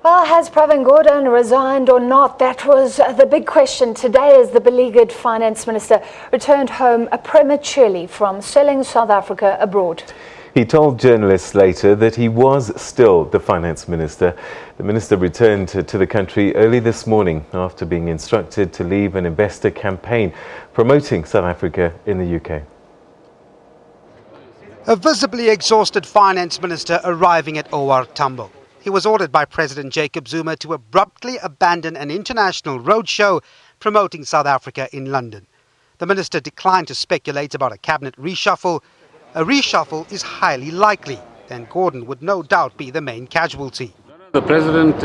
Well, has Pravin Gordhan resigned or not? That was the big question today as the beleaguered finance minister returned home prematurely from selling South Africa abroad. He told journalists later that he was still the finance minister. The minister returned to the country early this morning after being instructed to leave an investor campaign promoting South Africa in the UK. A visibly exhausted finance minister arriving at OR Tambo. He was ordered by President Jacob Zuma to abruptly abandon an international roadshow promoting South Africa in London. The minister declined to speculate about a cabinet reshuffle. A reshuffle is highly likely, and Gordhan would no doubt be the main casualty. The president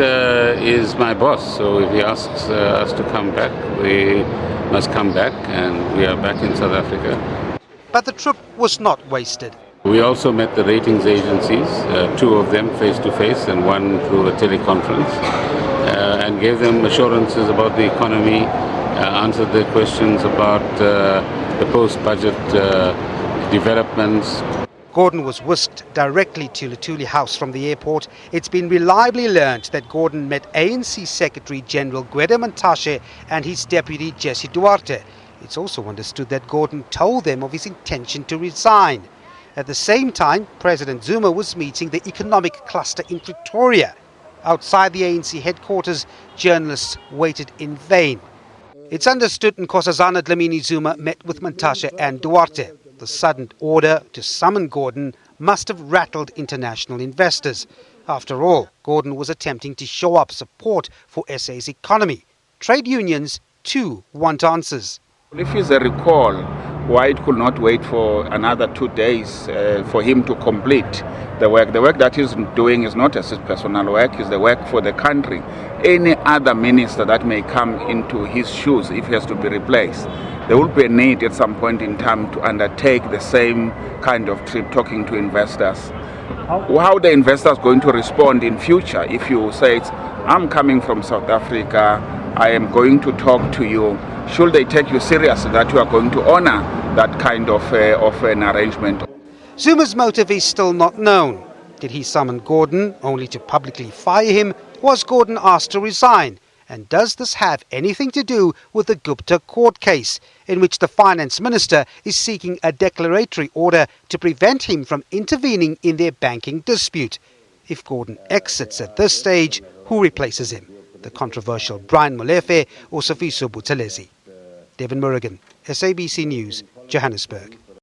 is my boss, so if he asks us to come back, we must come back, and we are back in South Africa. But the trip was not wasted. We also met the ratings agencies, two of them face-to-face and one through a teleconference, and gave them assurances about the economy, answered their questions about the post-budget developments. Gordhan was whisked directly to Luthuli House from the airport. It's been reliably learned that Gordhan met ANC Secretary General Gwede Mantashe and his deputy Jesse Duarte. It's also understood that Gordhan told them of his intention to resign. At the same time, President Zuma was meeting the economic cluster in Pretoria. Outside the ANC headquarters, journalists waited in vain. It's understood Nkosazana Dlamini Zuma met with Mantashe and Duarte. The sudden order to summon Gordhan must have rattled international investors. After all, Gordhan was attempting to show up support for SA's economy. Trade unions, too, want answers. If it's a recall, why it could not wait for another 2 days for him to complete the work. The work that he's doing is not as his personal work, it's the work for the country. Any other minister that may come into his shoes if he has to be replaced, there will be a need at some point in time to undertake the same kind of trip talking to investors. How the investors going to respond in future if you say, I'm coming from South Africa, I am going to talk to you. Should they take you seriously that you are going to honor that kind of an arrangement? Zuma's motive is still not known. Did he summon Gordhan only to publicly fire him? Was Gordhan asked to resign? And does this have anything to do with the Gupta court case, in which the finance minister is seeking a declaratory order to prevent him from intervening in their banking dispute? If Gordhan exits at this stage, who replaces him? The controversial Brian Molefe or Sofiso Buthelezi? Devin Murrigan, SABC News, Johannesburg.